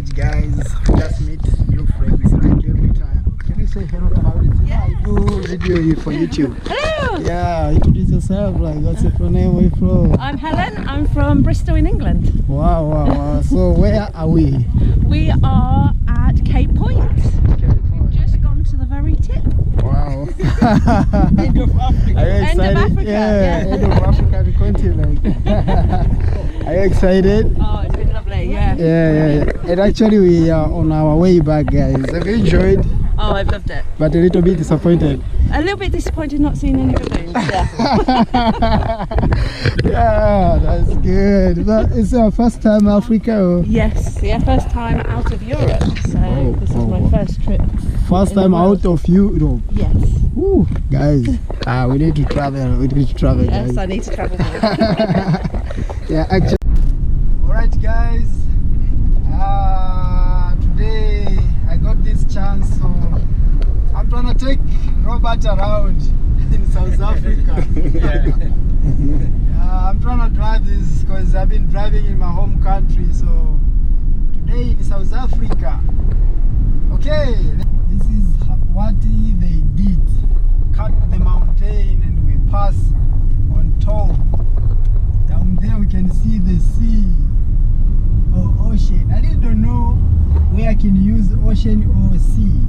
Alright guys, just meet new friends like every time. Can you say hello to Mauritius? Yes. I do video for YouTube. Hello! Yeah, introduce yourself, like what's your name, where you from? I'm Helen, I'm from Bristol in England. Wow. So where are we? We are at Cape Point. We've just gone to the very tip. Wow. End of Africa. Are you excited? End of Africa, Yeah, yeah. end of African continent. Are you excited? Oh, it's been lovely, yeah. Yeah. And actually we are on our way back, guys. Have you enjoyed? Oh, I've loved it. But a little bit disappointed. A little bit disappointed not seeing any balloons. Yeah, that's good. But it's our first time Africa. Or? Yes, yeah, first time out of Europe. So this is my first trip. First in the time world. out of Europe. Yes. Ooh, guys, we need to travel. We need to travel, Yes, guys. I need to travel more. Yeah, actually. Alright, guys. Today I got this chance, so I'm trying to take Robert around in South Africa. I'm trying to drive this because I've been driving in my home country. So today in South Africa. Okay, this is what they did. Cut the mountain and we pass on top. Down there we can see the sea or ocean. I really don't know where I can use ocean or sea,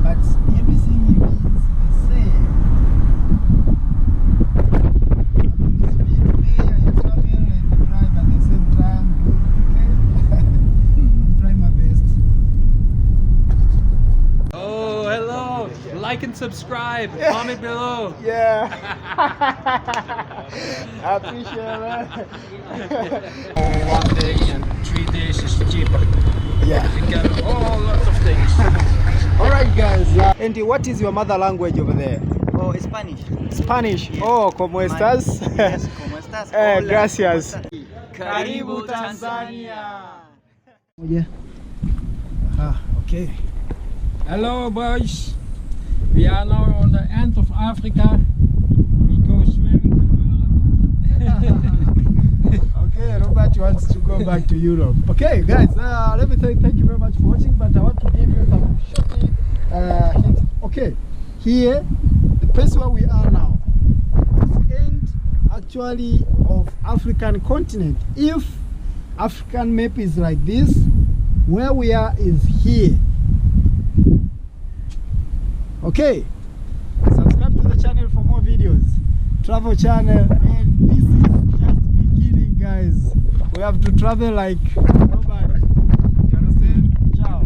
but everything is the same. I'm in the speed today, I travel and drive at the same time. Okay? I'm trying my best. Oh, hello. Like and subscribe. Comment below. Yeah. I appreciate that. One day and 3 days is cheaper. Yeah. You get all lots of things. Alright guys. And what is your mother language over there? Oh, Spanish. Spanish. Oh, ¿cómo estás? Yes, ¿cómo estás? Hola, Gracias. ¿cómo estás? Karibu Tanzania. Yeah. Okay. Hello, boys. We are now on the end of Africa. We go swimming to Europe. Okay, Robert wants to go back to Europe. Okay, guys, let me thank you very much for watching, but I want to give you some short hints. Okay, here, the place where we are now, is the end actually of African continent. If African map is like this, where we are is here. Okay, subscribe to the channel for more videos, travel channel, and this is just beginning, guys. We have to travel like nobody. You understand? Ciao.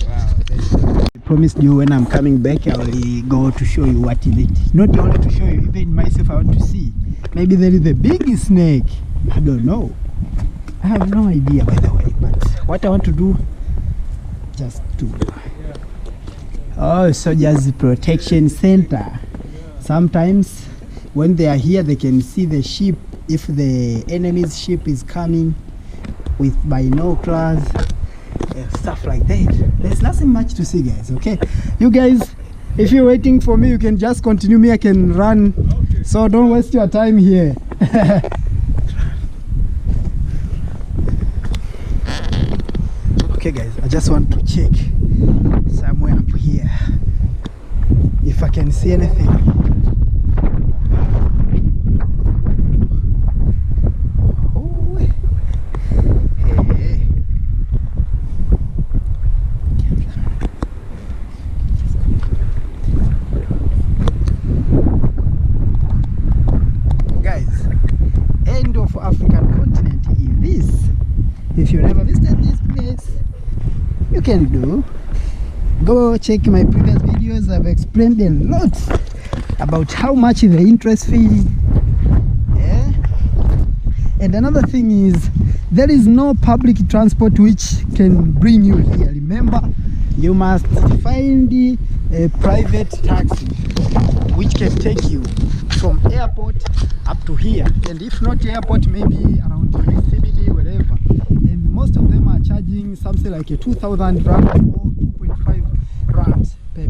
Wow. I promised you when I'm coming back I will go to show you what is it. Not only to show you, even myself I want to see. Maybe there is a big snake. I don't know. I have no idea, by the way, but what I want to do, just to Soldiers Protection Center. Sometimes when they are here they can see the ship if the enemy's ship is coming with binoculars, stuff like that. There's nothing much to see, guys. Okay, you guys, if you're waiting for me you can just continue. Me, I can run. Okay. So don't waste your time here. Okay guys, I just want to check somewhere up here if I can see anything. Oh, hey. Guys, end of African continent is this. If you never visited this place, you can go check my previous videos. I've explained a lot about how much the interest fee. Yeah. And another thing is there is no public transport which can bring you here. Remember, you must find a private taxi which can take you from airport up to here, and if not airport, maybe around CBD, wherever. And most of them are charging something like a 2,000 rand or 2.5 rands per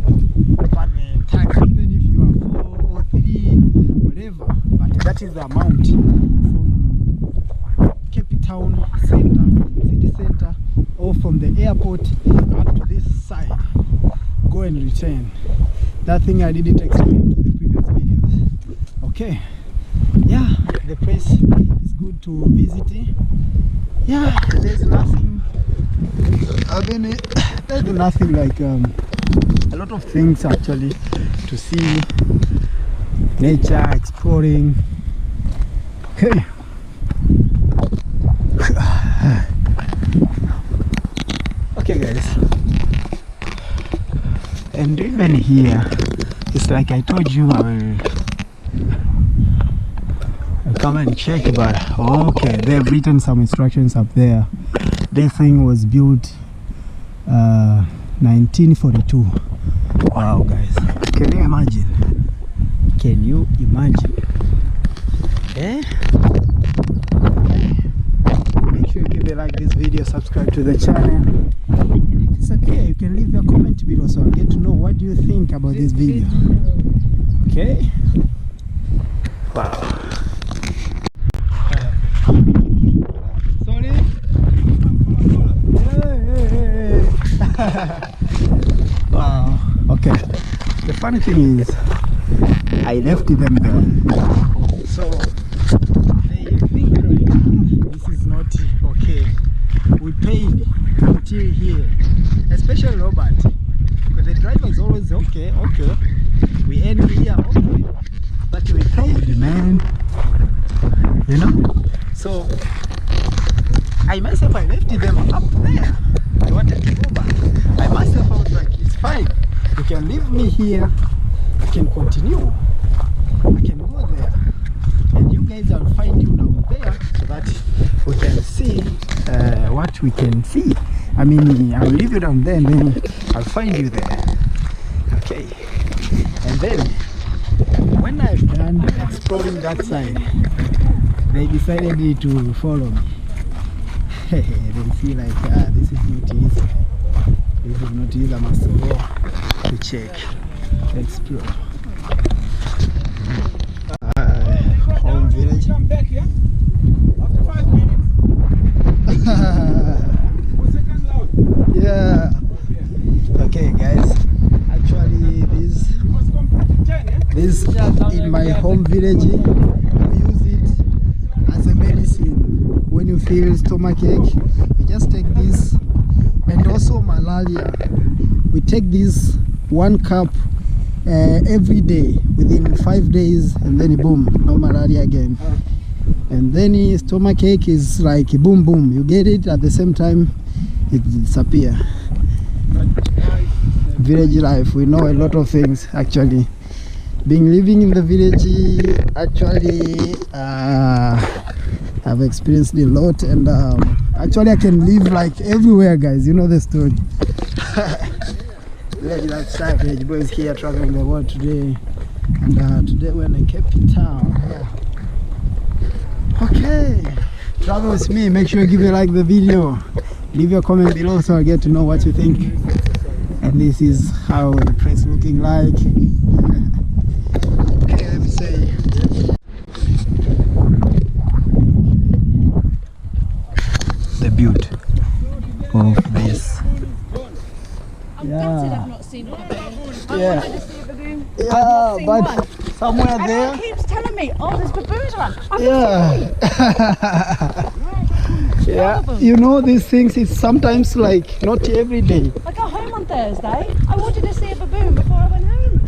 taxi, even if you are 4 or 3, whatever. But that is the amount from Cape Town Center city center or from the airport up to this side. Go and return. That thing I didn't explain to the previous videos. Okay, yeah, the place is good to visit. Yeah, there's nothing, I mean, there's nothing like a lot of things actually to see, nature, exploring. Okay. Okay guys, and even here it's like I told you, I'll come and check, but okay, they've written some instructions up there. This thing was built 1942. Wow guys, can you imagine? Can you imagine? Eh? Make sure you give a like this video, subscribe to the channel. It's okay, you can leave your comment below so I'll get to know what do you think about this video. Okay? Wow. Sorry? Hey. Wow. Okay. The funny thing is, I left them there. So they think like, this is not okay. We paid until here, especially Robert, because the driver is always okay. We end here, okay, but we paid, man. You know. So I myself, I left them up there. I wanted to go back. I myself, I was like, it's fine. You can leave me here. I can continue. I can go there. And you guys, I'll find you down there so that we can see what we can see. I mean, I'll leave you down there and then I'll find you there. Okay. And then, when I've done exploring that side, they decided to follow me. They see like, this is not easy. This is not easy. I must go to check, explore. Home village. Come back here after 5 minutes. Second loud. Yeah. Okay guys, actually this in my home village, we use it as a medicine. When you feel stomachache, you just take this, and also malaria. We take this 1 cup every day within 5 days, and then boom, no malaria again. And then stomachache is like boom boom, you get it at the same time, it disappear. Village life, we know a lot of things actually. Living in the village, actually I've experienced a lot, and actually I can live like everywhere guys, you know the story. Village lifestyle, village boys here traveling the world today, and today we're in Cape Town. Yeah. Okay, travel with me. Make sure you give a like the video, leave your comment below so I get to know what you think. And this is how the place looking like. Okay, let me say the beauty of this. I'm gutted I've not seen a baboon. I Yeah. wanted to see a baboon. Yeah, I've not seen but one. somewhere And there. he keeps telling me, oh, there's baboons around. I've Yeah. Yeah, you know these things is sometimes like not every day. I got home on Thursday. I wanted to see a baboon before I went home.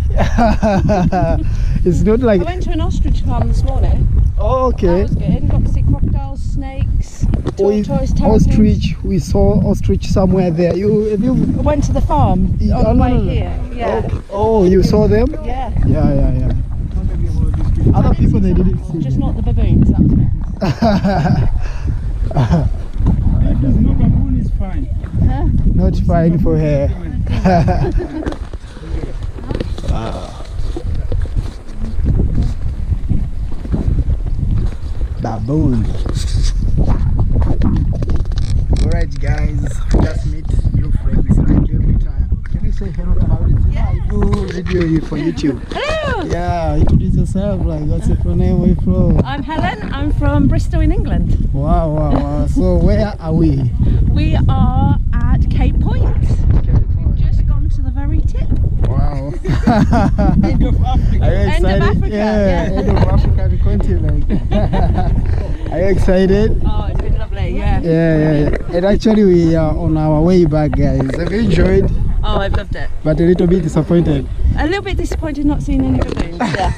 It's not like, I went to an ostrich farm this morning. oh, That okay. was good. Got to see crocodiles, snakes, tortoise, terrapins. Ostrich, we saw ostrich somewhere there. I went to the farm on Oh, the no, way no, no. here. Yeah. Oh, you saw them? Yeah. Yeah. Other people, they didn't see Just them. not the baboons. That was it. If there's no baboon, it's fine. Huh? Not fine for her. Wow. Baboon. Alright guys, just meet new friends like every time. Can you say hello to my audience? Yeah, I do video for YouTube. Hello! Yeah, introduce yourself. Like, what's your name? Where you from? I'm Helen. I'm from Bristol in England. Wow, wow, wow. So where are we? We are at Cape Point. We've just gone to the very tip. Wow. End of Africa. Are you End of excited? Africa, yeah. End of African continent. Are you excited? Oh, it's been lovely, yeah. Yeah. And actually we are on our way back, guys. Have you enjoyed? Oh, I've loved it. But a little bit disappointed. A little bit disappointed not seeing any baboons. Yeah.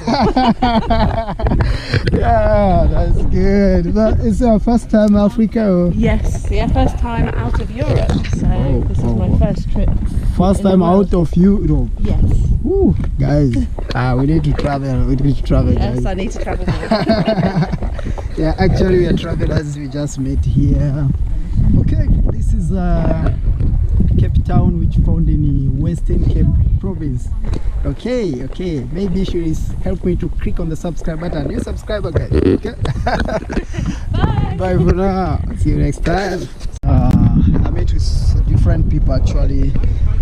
Yeah, that's good. But it's our first time Africa. Or? Yes, yeah, first time out of Europe. So this is my first trip. First In the time world. out of Europe. Yes. Woo, guys. We need to travel. We need to travel, Yes, guys. I need to travel more. Yeah, actually we are travelers. We just met here. Okay, this is Cape Town, which found in the Western Cape province. Okay. Maybe you should help me to click on the subscribe button. You subscriber, guys. Okay. Bye. Bye for now. See you next time. I met with different people actually,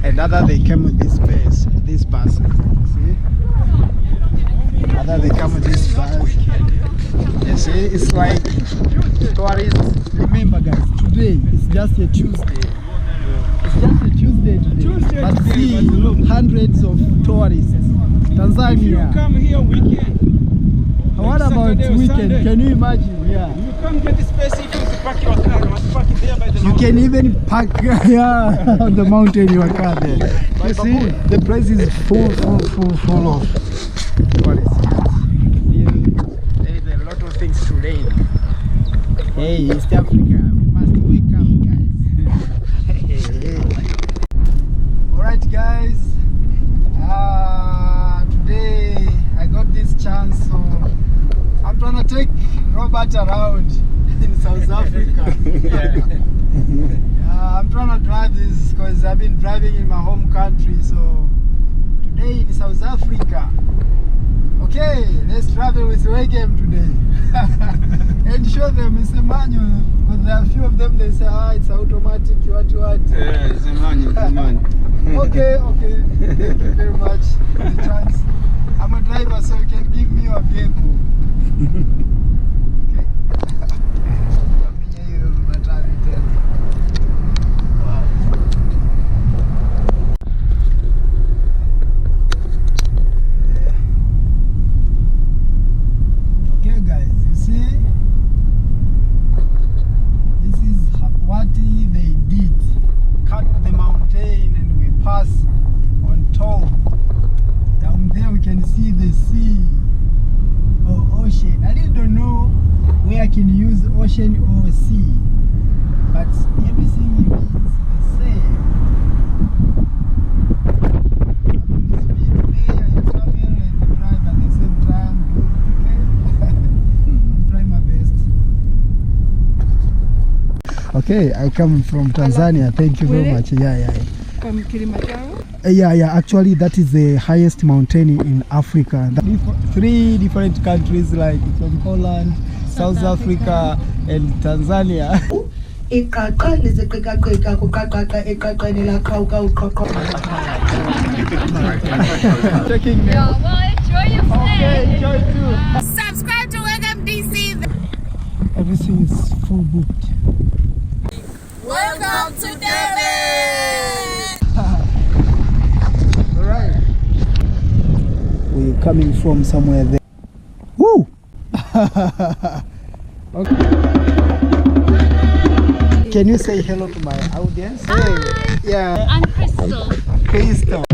and other they came with this bus. See? Other they come with this bus. You see, it's like tourists. Remember, guys, today is just a Tuesday. It's just a Tuesday today. But see, hundreds of tourists. If you Tanzania. come here weekend, What about Saturday or weekend? Sunday. Can you imagine? Yeah. you come get this place, if you park your car, you must park it there by the You mountain. can even park on the mountain your car there. You see, the place is full of tourists. There is a lot of things to learn. Hey, East Africa, we must wake up, guys. Alright, guys. Today I got this chance, so I'm trying to take Robert around in South Africa. I'm trying to drive this because I've been driving in my home country. So today in South Africa. Okay, let's travel with Wegem today and show them it's a manual. Because there are a few of them, they say, it's automatic, what. Yeah, it's a man. Okay. Thank you very much for the chance. I'm a driver, so you can give me your vehicle. Okay. Okay, guys, you see, this is what they did. Cut the mountain and we pass on top. Down there we can see the sea or ocean. I really don't know where I can use ocean or sea, but everything is the same. I'm in the speed there, I travel and drive at the same time. Okay? I'm trying my best. Okay, I come from Tanzania. Thank you very Really? much. Yeah. From Kilimanjaro? Yeah, actually that is the highest mountain in Africa. 3 different countries, like from Holland, South Africa and Tanzania. Checking now. Well, enjoy your Okay, enjoy too. Subscribe to WMDC. Everything is full booked. Welcome to David. Alright. We're coming from somewhere there. Woo! Okay. Can you say hello to my audience? Hi. Yeah. I'm Crystal. Crystal.